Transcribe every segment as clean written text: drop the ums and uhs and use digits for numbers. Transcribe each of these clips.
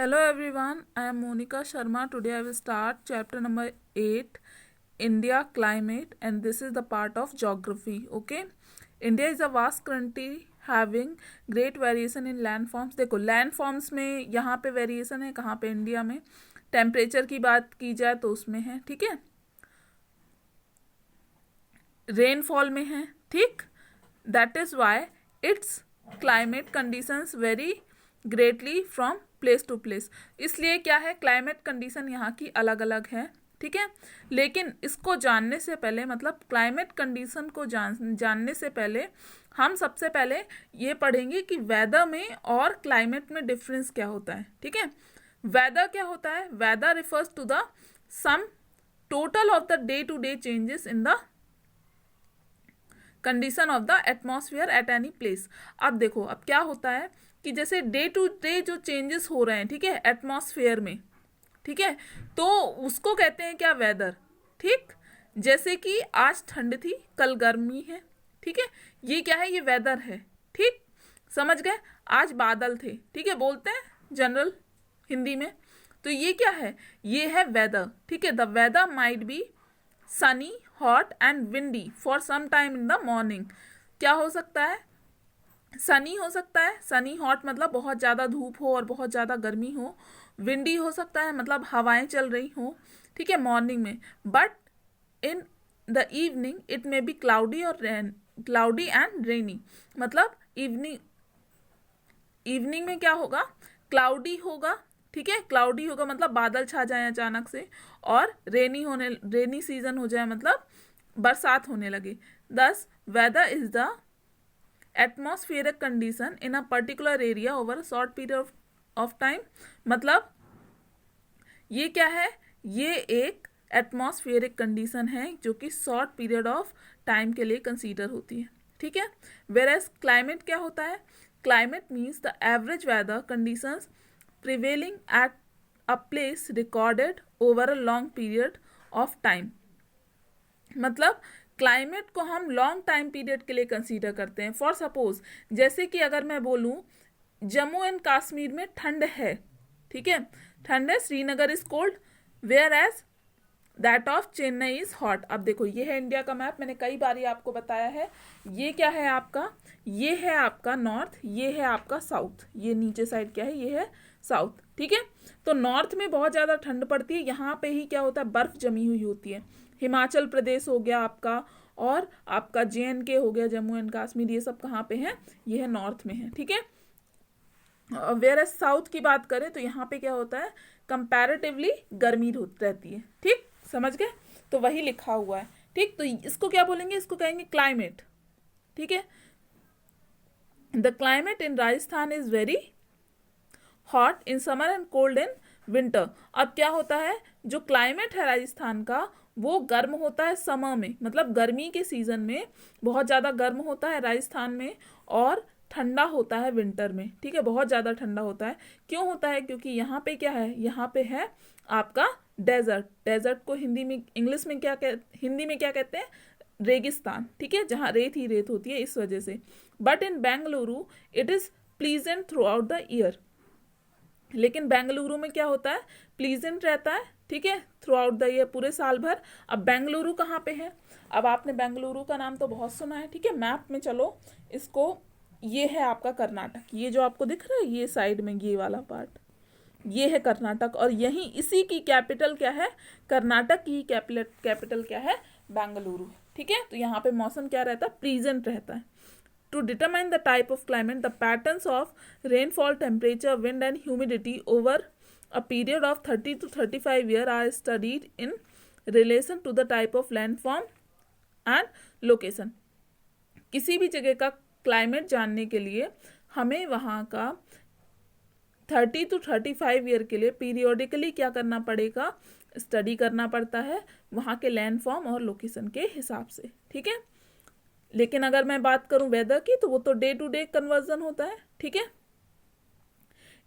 Hello everyone, I am Monica Sharma. Today I will start chapter number 8, India climate, and this is the part of geography. Okay, India is a vast country having great variation in landforms. देखो landforms में यहाँ पे variation है, कहाँ पे India में temperature की बात की जाए तो उसमें है, ठीक है, रेनफॉल में है, ठीक, that is why it's climate conditions vary greatly from place to place. इसलिए क्या है, क्लाइमेट कंडीशन यहाँ की अलग अलग है, ठीक है. लेकिन इसको जानने से पहले, मतलब क्लाइमेट कंडीशन को जानने से पहले हम सबसे पहले ये पढ़ेंगे कि वेदर में और क्लाइमेट में डिफरेंस क्या होता है, ठीक है. वेदर क्या होता है? Weather refers to the sum total of the day to day changes in the condition of the atmosphere at any place. अब देखो, अब क्या होता है कि जैसे डे टू डे जो चेंजेस हो रहे हैं, ठीक है, एटमॉस्फेयर में, ठीक है, तो उसको कहते हैं क्या? वेदर. ठीक, जैसे कि आज ठंड थी, कल गर्मी है, ठीक है, ये क्या है? ये वेदर है. ठीक, समझ गए? आज बादल थे, ठीक है, बोलते हैं जनरल हिंदी में, तो ये क्या है? ये है वेदर. ठीक है, the weather might be sunny, hot and windy for some time in the morning. क्या हो सकता है? सनी हो सकता है. सनी हॉट मतलब बहुत ज़्यादा धूप हो और बहुत ज़्यादा गर्मी हो. विंडी हो सकता है, मतलब हवाएं चल रही हो, ठीक है, मॉर्निंग में. But in the evening it may be cloudy और क्लाउडी एंड रेनी. मतलब इवनिंग में क्या होगा? क्लाउडी होगा, ठीक है, क्लाउडी होगा मतलब बादल छा जाए अचानक से, और रेनी सीजन हो जाए मतलब बरसात होने लगे. Thus weather is the atmospheric condition in a particular area over a short period of time. मतलब ये क्या है? ये एक एटमॉस्फेरिक कंडीशन है जो कि शॉर्ट पीरियड ऑफ टाइम के लिए कंसीडर होती है, ठीक है. वेयरएज क्लाइमेट क्या होता है? Climate means the average weather conditions prevailing at a place recorded over a long period of time. मतलब क्लाइमेट को हम लॉन्ग टाइम पीरियड के लिए कंसीडर करते हैं. फॉर सपोज, जैसे कि अगर मैं बोलूँ जम्मू एंड कश्मीर में ठंड है, ठीक है, ठंड है, Srinagar is cold, whereas that of Chennai is hot. अब देखो, ये है इंडिया का मैप, मैंने कई बार ये आपको बताया है. ये क्या है आपका? ये है आपका नॉर्थ, ये है आपका साउथ, ये नीचे साइड क्या है? ये है साउथ, ठीक है. तो नॉर्थ में बहुत ज़्यादा ठंड पड़ती है, यहाँ पे ही क्या होता है? बर्फ जमी हुई होती है. हिमाचल प्रदेश हो गया आपका, और आपका JNK हो गया, जम्मू एंड कश्मीर, ये सब कहाँ पे है? ये है नॉर्थ में है, ठीक है. वेयर साउथ की बात करें तो यहाँ पे क्या होता है? कंपैरेटिवली गर्मी रहती है. ठीक, समझ गए? तो वही लिखा हुआ है, ठीक. तो इसको क्या बोलेंगे? इसको कहेंगे क्लाइमेट, ठीक है. The climate in Rajasthan is very hot in summer and cold in winter. अब क्या होता है? जो क्लाइमेट है राजस्थान का, वो गर्म होता है समर में, मतलब गर्मी के सीजन में बहुत ज़्यादा गर्म होता है राजस्थान में, और ठंडा होता है विंटर में, ठीक है, बहुत ज़्यादा ठंडा होता है. क्यों होता है? क्योंकि यहाँ पे क्या है? यहाँ पे है आपका डेजर्ट. डेजर्ट को हिंदी में, इंग्लिश में हिंदी में क्या कहते हैं? रेगिस्तान, ठीक है, जहाँ रेत ही रेत होती है, इस वजह से. But in Bengaluru it is pleasant through out the year. लेकिन बेंगलुरु में क्या होता है? प्लीजेंट रहता है, ठीक है, थ्रू आउट द ईयर, पूरे साल भर. अब बेंगलुरु कहाँ पे है? अब आपने बेंगलुरु का नाम तो बहुत सुना है, ठीक है. मैप में चलो इसको, ये है आपका कर्नाटक, ये जो आपको दिख रहा है ये साइड में, ये वाला पार्ट, ये है कर्नाटक, और यहीं इसी की कैपिटल क्या है? कर्नाटक की कैपिटल क्या है? बेंगलुरु, ठीक है. तो यहाँ पे मौसम क्या रहता है? प्लीजेंट रहता है. To determine the type of climate, the patterns of rainfall, temperature, wind and humidity over a period of 30 to 35 years are studied in relation to the type of landform and location. किसी भी जगह का climate जानने के लिए हमें वहाँ का 30 to 35 ईयर के लिए पीरियोडिकली क्या करना पड़ेगा? स्टडी करना पड़ता है वहाँ के लैंडफॉर्म और लोकेशन के हिसाब से, ठीक है. लेकिन अगर मैं बात करूं वेदर की, तो वो तो डे टू डे कन्वर्जन होता है, ठीक है.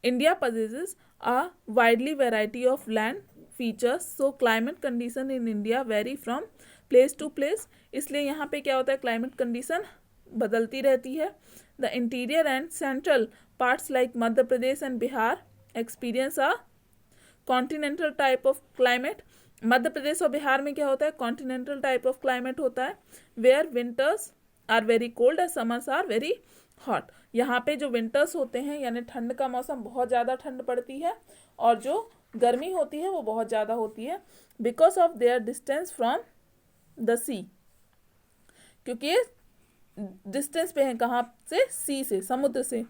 India possesses a widely variety of land features, so climate condition in India vary from place to place. इसलिए यहाँ पे क्या होता है? क्लाइमेट कंडीशन बदलती रहती है. The interior and central parts like Madhya Pradesh and Bihar experience a continental type of climate. Madhya Pradesh और बिहार में क्या होता है, कॉन्टिनेंटल टाइप ऑफ क्लाइमेट होता है, where winters are very cold and summers are very hot. यहाँ पे जो विंटर्स होते हैं यानी ठंड का मौसम, बहुत ज़्यादा ठंड पड़ती है, और जो गर्मी होती है वो बहुत ज़्यादा होती है, because of their distance from the sea, क्योंकि ये डिस्टेंस पे है कहाँ से, सी से, समुद्र से।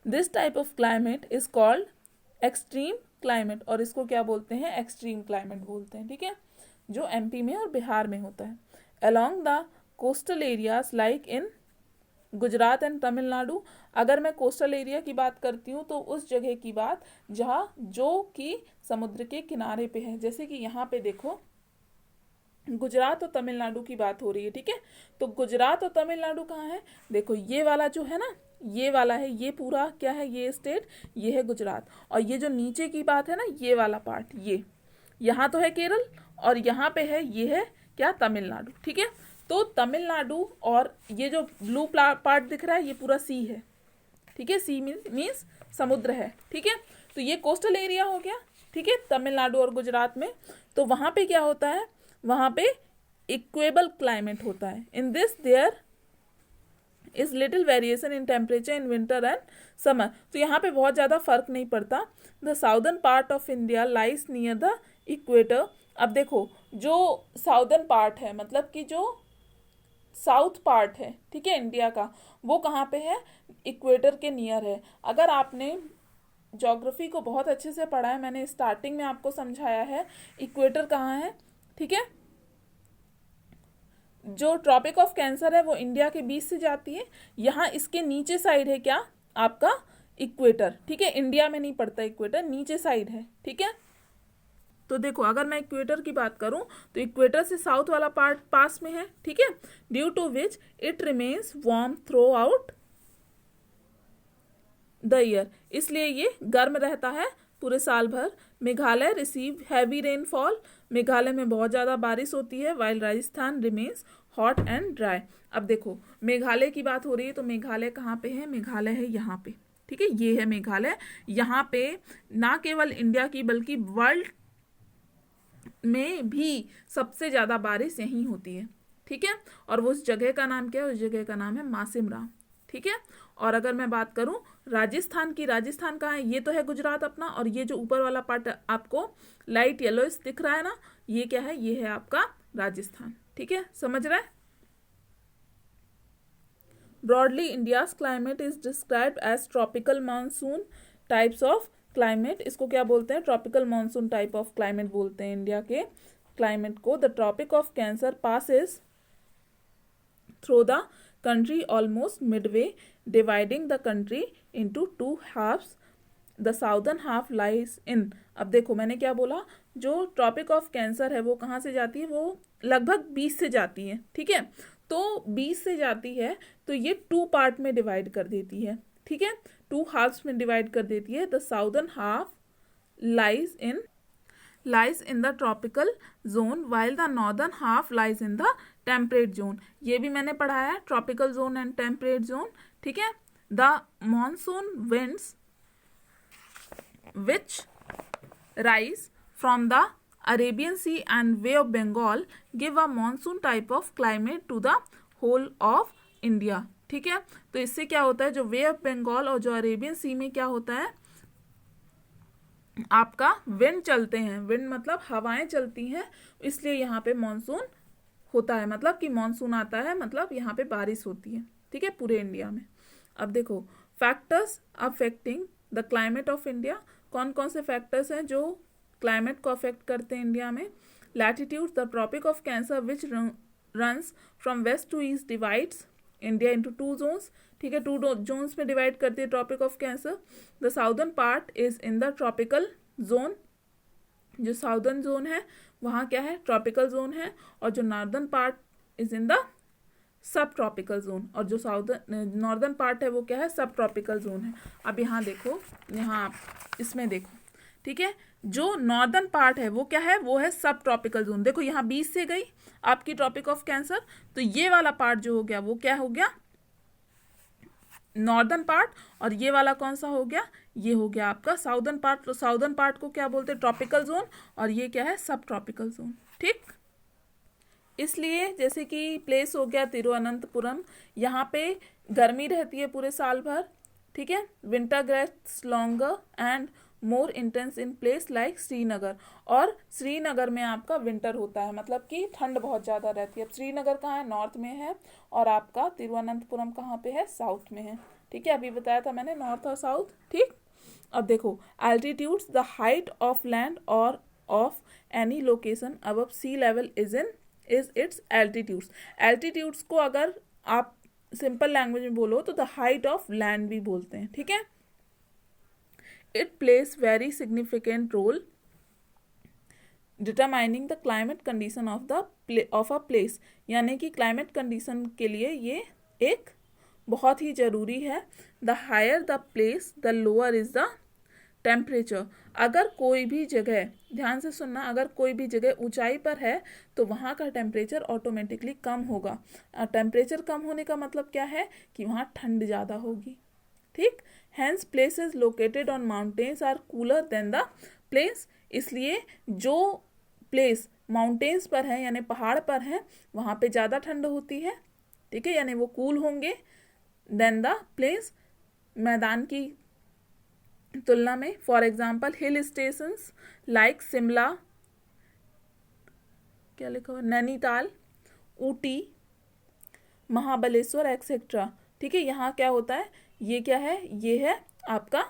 This type of climate is called extreme climate, और इसको क्या बोलते हैं, एक्सट्रीम क्लाइमेट बोलते हैं, ठीक है, जो एमपी में और बिहार में होता है। Along the coastal areas like in Gujarat and Tamil Nadu, अगर मैं कोस्टल एरिया की बात करती हूँ तो उस जगह की बात जहाँ जो कि समुद्र के किनारे पे है, जैसे कि यहाँ पे देखो गुजरात और तमिलनाडु की बात हो रही है, ठीक है। तो गुजरात और तमिलनाडु कहाँ है, देखो ये वाला जो है ना, ये वाला है, ये पूरा क्या है, ये स्टेट, ये है गुजरात, और ये जो नीचे की बात है ना, ये वाला पार्ट, ये यहाँ तो है केरल, और यहाँ पे है, ये है क्या, तमिलनाडु, ठीक है। तो तमिलनाडु और ये जो ब्लू पार्ट दिख रहा है, ये पूरा सी है, ठीक है, सी मीन्स समुद्र है, ठीक है। तो ये कोस्टल एरिया हो गया, ठीक है, तमिलनाडु और गुजरात में। तो वहाँ पे क्या होता है, वहाँ पे इक्वेबल क्लाइमेट होता है। In this there is little variation in temperature in winter and summer, तो यहाँ पे बहुत ज़्यादा फर्क नहीं पड़ता। The southern part of India lies near the equator. अब देखो जो साउदर्न पार्ट है, मतलब कि जो साउथ पार्ट है, ठीक है, इंडिया का, वो कहाँ पे है, इक्वेटर के नियर है। अगर आपने ज्योग्राफी को बहुत अच्छे से पढ़ा है, मैंने स्टार्टिंग में आपको समझाया है इक्वेटर कहाँ है, ठीक है। जो ट्रॉपिक ऑफ कैंसर है वो इंडिया के बीच से जाती है, यहाँ इसके नीचे साइड है क्या, आपका इक्वेटर, ठीक है, इंडिया में नहीं पड़ता इक्वेटर, नीचे साइड है, ठीक है। तो देखो अगर मैं इक्वेटर की बात करूं तो इक्वेटर से साउथ वाला पार्ट पास में है, ठीक है, due to which it remains warm throughout the year, इसलिए ये गर्म रहता है पूरे साल भर। Meghalaya receive heavy rainfall, Meghalaya में बहुत ज़्यादा बारिश होती है, while Rajasthan remains hot and dry. अब देखो मेघालय की बात हो रही है, तो मेघालय कहाँ पे है, मेघालय है यहाँ पे, ठीक है, ये है मेघालय। यहाँ पे ना केवल इंडिया की बल्कि वर्ल्ड में भी सबसे ज़्यादा बारिश यहीं होती है, ठीक है। और वो उस जगह का नाम क्या है, उस जगह का नाम है मासिमरा, ठीक है। और अगर मैं बात करूं राजस्थान की, राजस्थान कहाँ है, ये तो है गुजरात अपना, और ये जो ऊपर वाला पार्ट आपको लाइट येलो दिख रहा है ना, ये क्या है, ये है आपका राजस्थान, ठीक है, समझ रहे हैं। Broadly India's climate is described as tropical monsoon types of climate, इसको क्या बोलते हैं, tropical monsoon type of climate बोलते हैं इंडिया के क्लाइमेट को। The tropic of Cancer passes through the country almost midway, dividing the country into two halves. The southern half lies in, अब देखो मैंने क्या बोला, जो ट्रॉपिक ऑफ कैंसर है वो कहाँ से जाती है, वो लगभग 20 से जाती है, ठीक है। तो 20 से जाती है तो ये 2 पार्ट में डिवाइड कर देती है, ठीक है, 2 हाफ्स में डिवाइड कर देती है। The southern half lies in the tropical zone while the northern half lies in the temperate zone, ये भी मैंने पढ़ाया है, tropical zone and temperate zone, ठीक है। The monsoon winds which rise from the Arabian Sea and Bay of Bengal give a monsoon type of climate to the whole of India, ठीक है। तो इससे क्या होता है, जो वे ऑफ बंगाल और जो अरेबियन सी में क्या होता है, आपका विंड चलते हैं, विंड मतलब हवाएं चलती हैं, इसलिए यहाँ पे मॉनसून होता है, मतलब कि मॉनसून आता है, मतलब यहाँ पे बारिश होती है, ठीक है, पूरे इंडिया में। अब देखो factors affecting the climate of India, कौन कौन से फैक्टर्स हैं जो क्लाइमेट को अफेक्ट करते हैं इंडिया में। Latitude, the tropic of Cancer which runs from west to east divides India into 2 zones, ठीक है, 2 जोन्स में डिवाइड करती है Tropic of Cancer. The southern part is in the tropical zone, जो साउदर्न जोन है वहाँ क्या है, ट्रॉपिकल जोन है, और जो northern part is in the subtropical zone, और जो साउदर्न नॉर्दर्न पार्ट है वो क्या है, सब ट्रॉपिकल जोन है। अब यहाँ देखो, यहाँ आप इसमें देखो, ठीक है, जो नॉर्दर्न पार्ट है वो क्या है, वो है सब ट्रॉपिकल जोन। देखो यहाँ 20 से गई आपकी ट्रॉपिक ऑफ कैंसर, तो ये वाला पार्ट जो हो गया वो क्या हो गया, नॉर्दर्न पार्ट, और ये वाला कौन सा हो गया, ये हो गया आपका साउदर्न पार्ट। तो साउदर्न पार्ट को क्या बोलते हैं, ट्रॉपिकल जोन, और ये क्या है, सब ट्रॉपिकल जोन। ठीक, इसलिए जैसे कि प्लेस हो गया तिरुवनंतपुरम, यहाँ पे गर्मी रहती है पूरे साल भर। ठीक है, winter gets longer and more intense in place like Srinagar, और श्रीनगर में आपका विंटर होता है, मतलब कि ठंड बहुत ज़्यादा रहती है। अब श्रीनगर कहाँ है, नॉर्थ में है, और आपका तिरुवनंतपुरम कहाँ पे है, साउथ में है। ठीक है, अभी बताया था मैंने नॉर्थ और साउथ। ठीक, अब देखो altitudes, the height of land और of any location above sea level is its altitudes. Altitudes को अगर आप सिंपल लैंग्वेज में बोलो तो द हाइट ऑफ लैंड भी बोलते हैं। ठीक है, it plays very significant role determining the climate condition of a place, यानी कि क्लाइमेट कंडीशन के लिए ये एक बहुत ही ज़रूरी है। The higher the place the lower is the temperature. अगर कोई भी जगह, ध्यान से सुनना, अगर कोई भी जगह ऊंचाई पर है तो वहाँ का टेम्परेचर ऑटोमेटिकली कम होगा। टेम्परेचर कम होने का मतलब क्या है कि वहाँ ठंड ज़्यादा होगी। ठीक, hence places located on mountains are cooler than the place. इसलिए जो प्लेस माउंटेन्स पर है यानी पहाड़ पर है वहाँ पे ज़्यादा ठंड होती है। ठीक है, यानी वो कूल होंगे देन द प्लेस, मैदान की तुलना में। For example hill stations like Shimla, क्या लिखा हुआ, नैनीताल, ऊटी, महाबलेश्वर एक्सेट्रा। ठीक है, यहाँ क्या होता है, ये क्या है, ये है आपका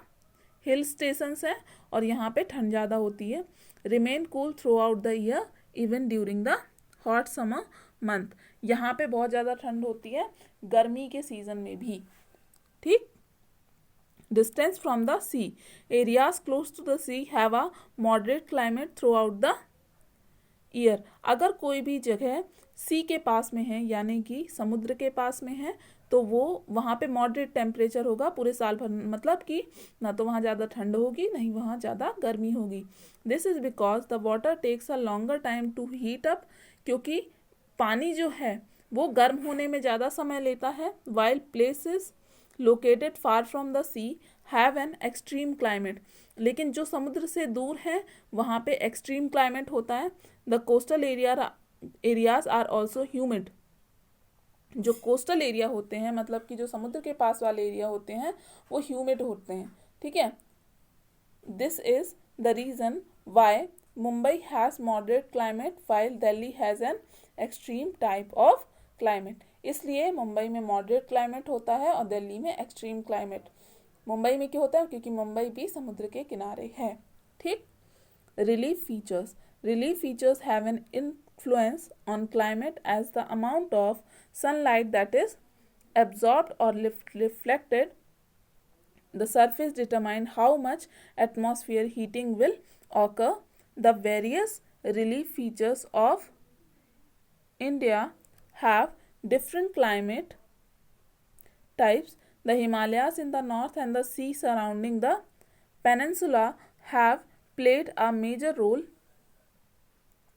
हिल स्टेशंस है, और यहाँ पे ठंड ज़्यादा होती है। Remain cool through out the year even during the hot summer month. यहाँ पे बहुत ज़्यादा ठंड होती है गर्मी के सीजन में भी। ठीक, distance from the sea, areas close to the sea have a moderate climate throughout the year. अगर कोई भी जगह सी के पास में है यानी कि समुद्र के पास में है तो वो वहाँ पे मॉडरेट टेम्परेचर होगा पूरे साल भर, मतलब कि ना तो वहाँ ज़्यादा ठंड होगी नहीं वहाँ ज़्यादा गर्मी होगी। This is because the water takes a longer time to heat up, क्योंकि पानी जो है वो गर्म होने में ज़्यादा समय लेता है। While places located far from the sea have an extreme climate, लेकिन जो समुद्र से दूर है वहाँ पे एक्सट्रीम क्लाइमेट होता है। The coastal areas are also humid. जो कोस्टल एरिया होते हैं, मतलब कि जो समुद्र के पास वाले एरिया होते हैं, वो ह्यूमिड होते हैं। ठीक है, this is the reason why Mumbai has moderate climate while Delhi has an extreme type of climate. इसलिए मुंबई में मॉडरेट क्लाइमेट होता है और दिल्ली में एक्सट्रीम क्लाइमेट। मुंबई में क्यों होता है, क्योंकि मुंबई भी समुद्र के किनारे है। ठीक, relief features, relief features have an influence on climate as the amount of sunlight that is absorbed or reflected the surface determine how much atmosphere heating will occur. The various relief features of India have different climate types. The Himalayas in the north and the sea surrounding the peninsula have played a major role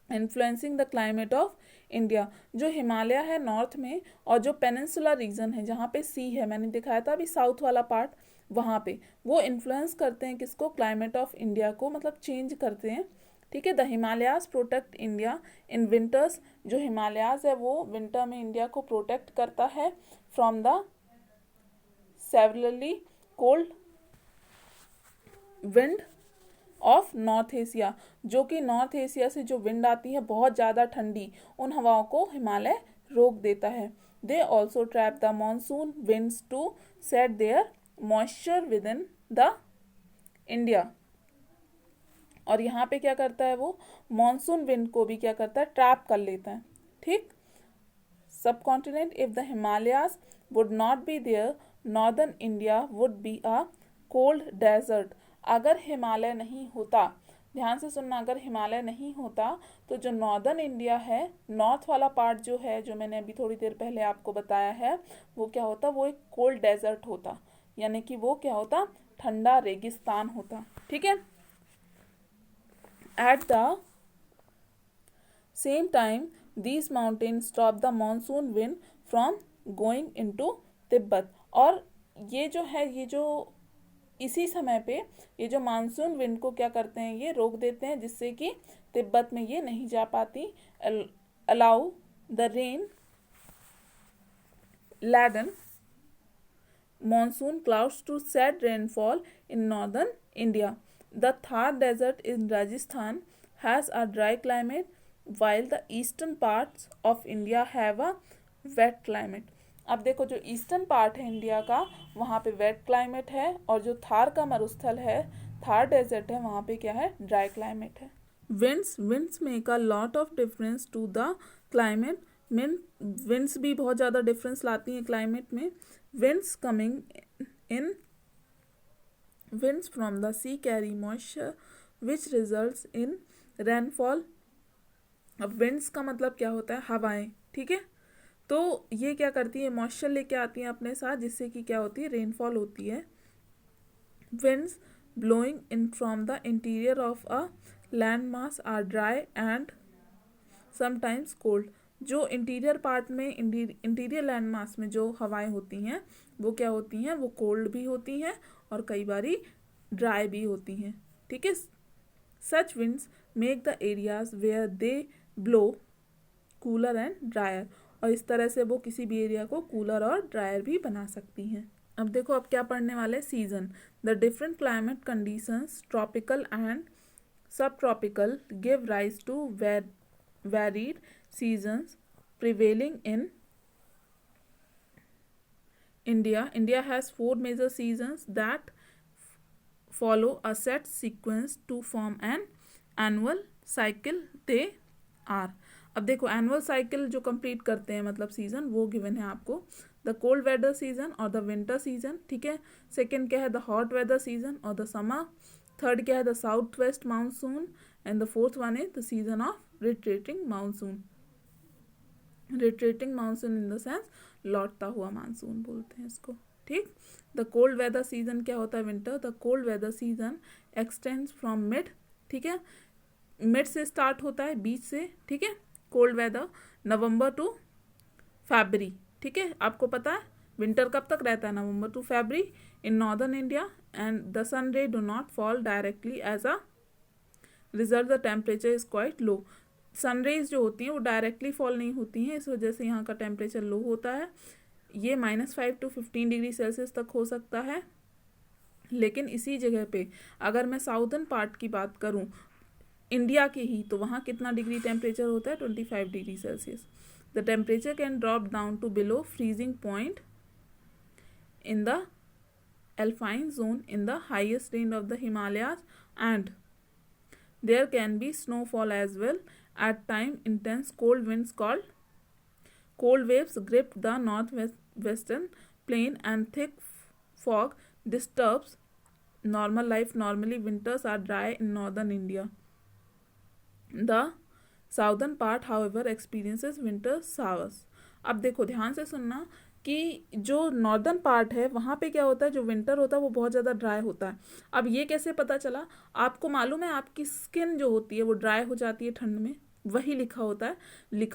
influencing the climate of India. जो हिमालय है north में और जो peninsula reason है जहाँ पे सी है, मैंने दिखाया था अभी साउथ वाला पार्ट, वहाँ पे वो इन्फ्लुएंस करते हैं किसको, क्लाइमेट ऑफ इंडिया को, मतलब चेंज करते हैं। ठीक है, the Himalayas protect India in winters. जो हिमालयाज है वो विंटर में इंडिया को प्रोटेक्ट करता है from the severally cold wind of north Asia. जो कि नॉर्थ एशिया से जो विंड आती है बहुत ज़्यादा ठंडी, उन हवाओं को हिमालय रोक देता है। They also trap the monsoon winds to set their moisture within the India. और यहाँ पे क्या करता है, वो मानसून विंड को भी क्या करता है, ट्रैप कर लेता है। ठीक, subcontinent, if the Himalayas would not be there northern India would be a cold desert. अगर हिमालय नहीं होता, ध्यान से सुनना, अगर हिमालय नहीं होता तो जो नॉर्दर्न इंडिया है, नॉर्थ वाला पार्ट जो है, जो मैंने अभी थोड़ी देर पहले आपको बताया है, वो क्या होता, वो एक कोल्ड डेजर्ट होता, यानी कि वो क्या होता, ठंडा रेगिस्तान होता। ठीक है, at the same time these mountain stop the monsoon wind from going into Tibet. और ये जो है, ये जो इसी समय पे ये जो मानसून विंड को क्या करते हैं, ये रोक देते हैं, जिससे कि तिब्बत में ये नहीं जा पाती. Allow the rain laden monsoon clouds to shed rainfall in northern India. The Thar Desert in Rajasthan has a dry climate, while the eastern parts of India have a wet climate. अब देखो जो eastern part है India का, वहाँ पे wait climate है, और जो थार का मरुस्थल है, थार डेजर्ट है, वहाँ पे क्या है, ड्राई क्लाइमेट है. Winds make a lot of difference to the climate. Winds भी बहुत ज़्यादा डिफरेंस लाती हैं क्लाइमेट में. Winds coming in winds from the sea carry moisture which results in rainfall. अब winds का मतलब क्या होता है, हवाएं. ठीक है, तो ये क्या करती है, मॉइस्चर लेके आती हैं अपने साथ, जिससे कि क्या होती है, रेनफॉल होती है. winds blowing in from the interior of a landmass are dry and sometimes cold. जो इंटीरियर पार्ट में, इंटीरियर लैंड मास में जो हवाएं होती हैं, वो क्या होती हैं, वो कोल्ड भी होती हैं और कई बारी ड्राई भी होती हैं. ठीक है, such winds make the areas where they blow cooler and drier. और इस तरह से वो किसी भी एरिया को कूलर और ड्रायर भी बना सकती हैं. अब देखो, अब क्या पढ़ने वाले, season. The different climate conditions tropical and sub tropical give rise to varied seasons prevailing in India. India has 4 major seasons that follow a set sequence to form an annual cycle. They are, अब देखो annual cycle जो complete करते हैं मतलब season, वो given है आपको. The cold weather season और द विंटर सीजन. ठीक है, सेकेंड क्या है, द हॉट वेदर सीजन और द समर. थर्ड क्या है, the south west monsoon. And the fourth one is the season of retreating monsoon. Retreating monsoon in the sense लौटता हुआ मानसून बोलते हैं इसको. ठीक, द कोल्ड वेदर सीजन क्या होता है, winter. The cold weather season extends from mid. ठीक है, मिड से स्टार्ट होता है, बीच से. ठीक है, कोल्ड वेदर नवंबर टू फरवरी. ठीक है, आपको पता है विंटर कब तक रहता है, November to February in northern India. And the sun ray do not fall directly, as a result the temperature is quite low. Sunrays जो होती हैं वो डायरेक्टली फॉल नहीं होती हैं, इस वजह से यहाँ का टेम्परेचर लो होता है. ये -5 to 15 डिग्री सेल्सियस तक हो सकता है. लेकिन इसी जगह पे अगर मैं साउदर्न पार्ट की बात करूँ इंडिया के ही, तो वहाँ कितना डिग्री टेम्परेचर होता है, 25 degree Celsius. The temperature can drop down to below freezing point in the alpine zone in the highest range of the Himalayas, and there can be snowfall as well. At time intense cold winds called cold waves grip the northwestern plain and thick fog disturbs normal life. Normally winters are dry in northern India. The southern part however experiences winter showers. अब देखो ध्यान से सुनना कि जो northern part है वहाँ पे क्या होता है, जो विंटर होता है वो बहुत ज़्यादा ड्राई होता है. अब ये कैसे पता चला, आपको मालूम है आपकी स्किन जो होती है वो ड्राई हो जाती है ठंड में, वही लिखा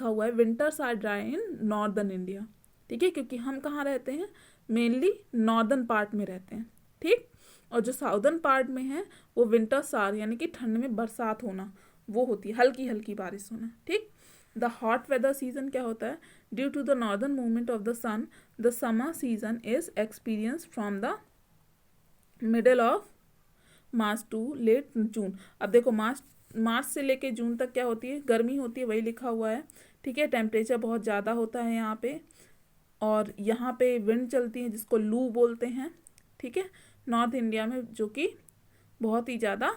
हुआ है winters are dry in northern India. ठीक है, क्योंकि हम कहाँ रहते हैं, मेनली नॉर्दर्न पार्ट में रहते हैं. ठीक, और जो साउदर्न पार्ट में है वो विंटर्स आर यानी कि ठंड में बरसात होना वो होती है, हल्की हल्की बारिश होना. ठीक, द हॉट वेदर सीजन क्या होता है, due to the northern movement of the sun the summer season is experience from the middle of March to late June. अब देखो मार्च से लेके जून तक क्या होती है, गर्मी होती है, वही लिखा हुआ है. ठीक है, टेम्परेचर बहुत ज़्यादा होता है यहाँ पे, और यहाँ पे विंड चलती है जिसको लू बोलते हैं. ठीक है, नॉर्थ इंडिया में, जो कि बहुत ही ज़्यादा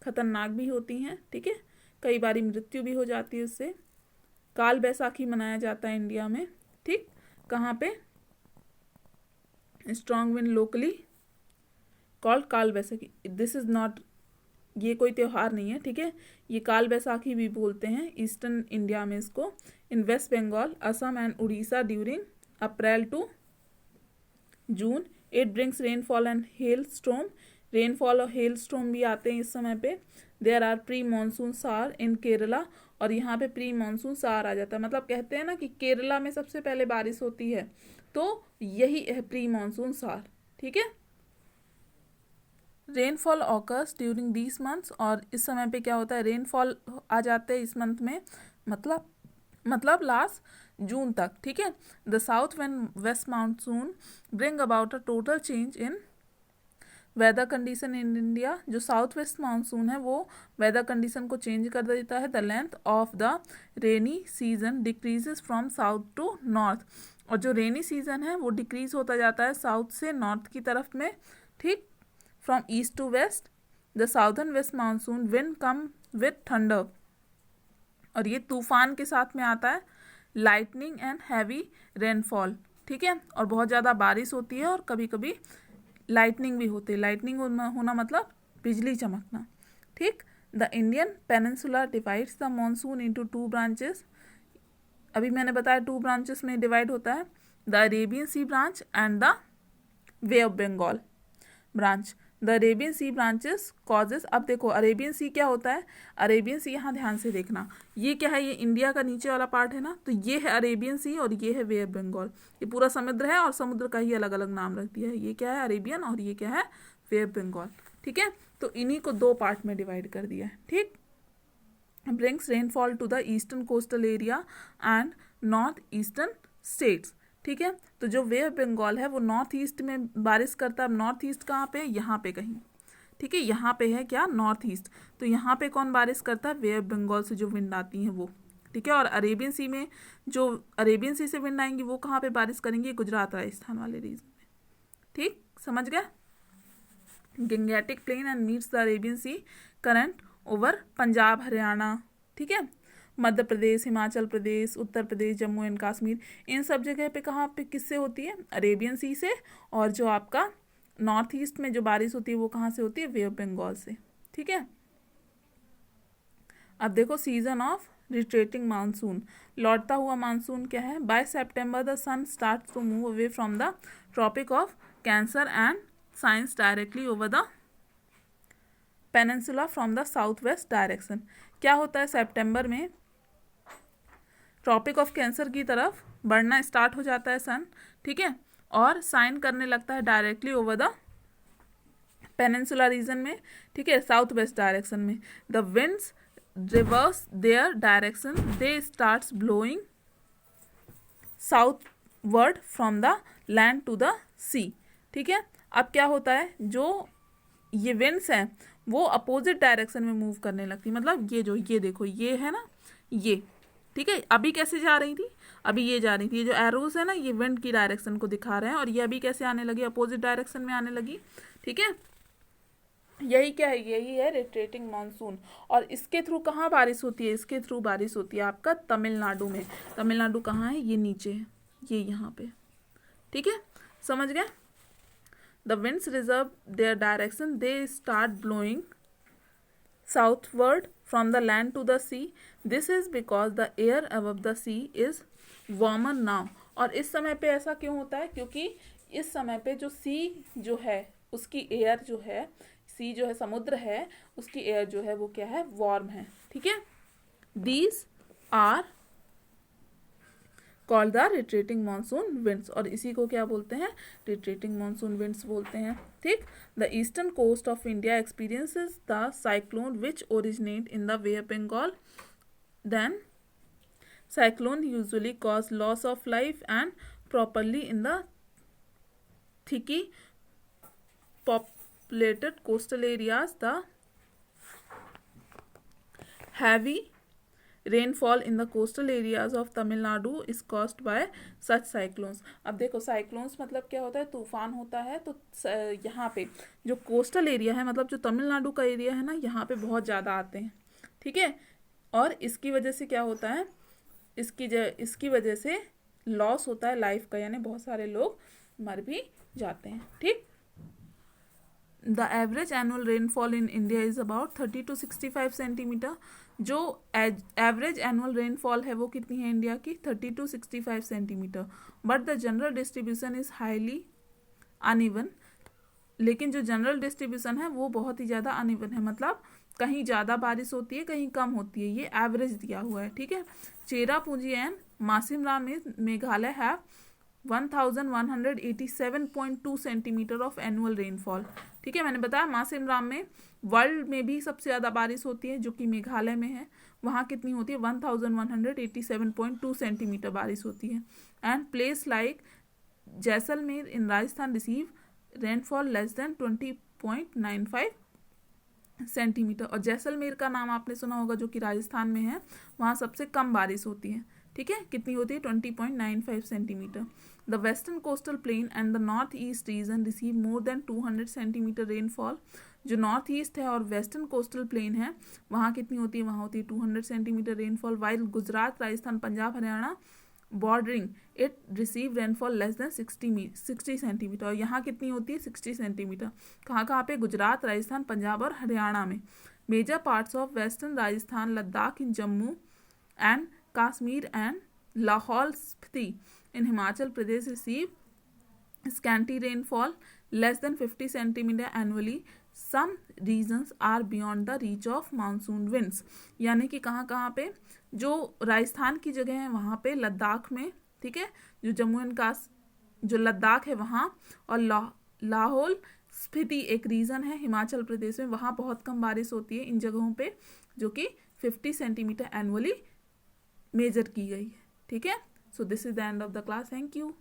खतरनाक भी होती हैं. ठीक है, कई बारी मृत्यु भी हो जाती है उससे. काल बैसाखी मनाया जाता है इंडिया में. ठीक, कहाँ पे, स्ट्रॉन्ग विंड लोकली कॉल्ड काल बैसाखी. दिस इज नॉट, ये कोई त्यौहार नहीं है. ठीक है, ये काल बैसाखी भी बोलते हैं ईस्टर्न इंडिया में इसको. In West Bengal, Assam and Orissa during April to June it brings rainfall and hail storm. Rainfall और हेल स्टॉर्म भी आते हैं इस समय पे. देयर आर प्री मानसून सार इन केरला, और यहाँ पे प्री मानसून सार आ जाता है. मतलब कहते हैं ना कि केरला में सबसे पहले बारिश होती है, तो यही है प्री मानसून सार. ठीक है, rainfall occurs during these months, और इस समय पे क्या होता है, रेनफॉल आ जाते हैं इस मंथ में, मतलब लास्ट जून तक, ठीक है। The south west monsoon bring about a total change in weather condition in India. जो साउथ वेस्ट मानसून है वो वेदर कंडीशन को चेंज कर देता है। The length of the rainy season decreases from south to north, और जो rainy season है वो डिक्रीज होता जाता है साउथ से नॉर्थ की तरफ में, ठीक। From east to west the southern west monsoon wind come with thunder, और ये तूफान के साथ में आता है, लाइटनिंग एंड हैवी रेनफॉल, ठीक है। और बहुत ज़्यादा बारिश होती है और कभी कभी लाइटनिंग भी होती है। लाइटनिंग होना मतलब बिजली चमकना, ठीक। The Indian peninsula divides the monsoon into 2 branches. अभी मैंने बताया 2 ब्रांचेस में डिवाइड होता है, the Arabian sea branch and the bay of Bengal branch. The Arabian sea branches causes, अब देखो अरेबियन सी क्या होता है, अरेबियन सी यहाँ ध्यान से देखना, ये क्या है, ये इंडिया का नीचे वाला पार्ट है ना, तो ये है अरेबियन सी और ये है वे ऑफ बंगाल। ये पूरा समुद्र है और समुद्र का ही अलग अलग नाम रख दिया है, ये क्या है अरेबियन और ये क्या है वे ऑफ बंगाल, ठीक है। तो इन्हीं को 2 पार्ट में डिवाइड कर दिया है, ठीक। Brings rainfall to the eastern coastal area and north eastern states, ठीक है। तो जो वे ऑफ बंगाल है वो नॉर्थ ईस्ट में बारिश करता है। नॉर्थ ईस्ट कहाँ पे, यहाँ पे कहीं, ठीक है, यहाँ पे है क्या नॉर्थ ईस्ट, तो यहाँ पे कौन बारिश करता है, वे ऑफ बंगाल से जो विंड आती हैं वो, ठीक है। और अरेबियन सी में जो अरेबियन सी से विंड आएंगी वो कहाँ पे बारिश करेंगी, गुजरात राजस्थान वाले रीजन में, ठीक, समझ गए। Gangetic plain and meets the Arabian sea current over Punjab Haryana, ठीक है, मध्य प्रदेश, हिमाचल प्रदेश, उत्तर प्रदेश, जम्मू एंड कश्मीर, इन सब जगह पे कहाँ पे किससे होती है, अरेबियन सी से। और जो आपका नॉर्थ ईस्ट में जो बारिश होती है वो कहाँ से होती है, वे ऑफ बंगाल से, ठीक है। अब देखो सीजन ऑफ रिट्रेटिंग मानसून, लौटता हुआ मानसून क्या है, by September the sun start to move away from the tropic of cancer and shines directly over the peninsula from the south west direction. क्या होता है, सितंबर में ट्रॉपिक ऑफ कैंसर की तरफ बढ़ना स्टार्ट हो जाता है सन, ठीक है, और साइन करने लगता है directly over the peninsula region में, ठीक है, साउथ वेस्ट डायरेक्शन में। The winds reverse their direction, they starts blowing southward from the land to the sea, ठीक है। अब क्या होता है, जो ये विंड्स हैं वो अपोजिट डायरेक्शन में मूव करने लगती, मतलब ये जो ये देखो ये है ना ये, ठीक है, अभी कैसे जा रही थी, अभी ये जा रही थी, ये जो एरोस है ना ये विंड की डायरेक्शन को दिखा रहे हैं, और ये अभी कैसे आने लगी, अपोजिट डायरेक्शन में आने लगी, ठीक है। यही क्या है, यही है रिट्रेटिंग मानसून। और इसके थ्रू कहाँ बारिश होती है, इसके थ्रू बारिश होती है आपका तमिलनाडु में। तमिलनाडु कहाँ है, ये नीचे है, ये यहाँ पे, ठीक है, समझ गए। The winds reserve their direction, they start blowing southward from the land to the sea. This is because the air above the sea is warmer now. और इस समय पे ऐसा क्यों होता है, क्योंकि इस समय पे जो सी जो है उसकी एयर जो है, सी जो है समुद्र है, उसकी एयर जो है वो क्या है, वार्म है, ठीक है। These are called the retreating monsoon winds, और इसी को क्या बोलते हैं, रिट्रेटिंग मानसून विंड्स बोलते हैं, ठीक। The eastern coast of India experiences the cyclone which originate in the bay of Bengal, then cyclone usually cause loss of life and properly in the thickly populated coastal areas. The heavy rainfall in the coastal areas of Tamil Nadu is caused by such cyclones. अब देखो cyclones मतलब क्या होता है, तूफान होता है, तो यहाँ पे जो कोस्टल एरिया है मतलब जो तमिलनाडु का एरिया है ना, यहाँ पे बहुत ज़्यादा आते हैं, ठीक है। और इसकी वजह से क्या होता है, इसकी वजह से लॉस होता है लाइफ का, यानी बहुत सारे लोग मर भी जाते हैं, ठीक। The average annual rainfall in India is about 30 to 65 centimetre. जो एवरेज एनुअल रेनफॉल है वो कितनी है इंडिया की, 30 to 65 centimetre. But the general distribution is highly uneven, लेकिन जो जनरल डिस्ट्रीब्यूशन है वो बहुत ही ज़्यादा अनइवन है, मतलब कहीं ज़्यादा बारिश होती है कहीं कम होती है, ये एवरेज दिया हुआ है, ठीक है। चेरापूंजी एंड मासिमरा में Meghalaya have 1187.2 centimetre of annual rainfall. ठीक है, मैंने बताया मासिमराम में वर्ल्ड में भी सबसे ज़्यादा बारिश होती है, जो कि मेघालय में है। वहाँ कितनी होती है? 1187.2 सेंटीमीटर बारिश होती है। And place like Jaisalmer in Rajasthan receive rainfall less than 20.95 centimetre. और जैसलमेर का नाम आपने सुना होगा, जो कि राजस्थान में है, वहाँ सबसे कम बारिश होती है। ठीक है, कितनी होती है? 20.95 centimetre. The western coastal plain and the north east region receive more than 200 centimetre rainfall. जो नॉर्थ ईस्ट है और वेस्टर्न कोस्टल प्लेन है, वहाँ कितनी होती है? वहाँ होती है 200 centimetre rainfall. While Gujarat, Rajasthan, Punjab, Haryana bordering it receive rainfall less than 60 centimetre. और यहाँ कितनी होती है? 60 सेंटीमीटर। कहाँ कहाँ पे? गुजरात, राजस्थान, पंजाब और हरियाणा में। Major parts of western Rajasthan, Ladakh in Jammu and Kashmir and Lahaul Spiti in Himachal Pradesh receive scanty rainfall less than 50 centimeter annually. Some regions are beyond the reach of monsoon winds. यानी कि कहाँ कहाँ पे? जो राजस्थान की जगह है वहाँ पे, लद्दाख में, ठीक है, जो जम्मू एंड जो लद्दाख है वहाँ, और लाहौल स्पीति एक रीजन है हिमाचल प्रदेश में, वहाँ बहुत कम बारिश होती है इन जगहों पे, जो कि 50 सेंटीमीटर एनुअली मेजर की गई है। ठीक है, so this is the end of the class. Thank you.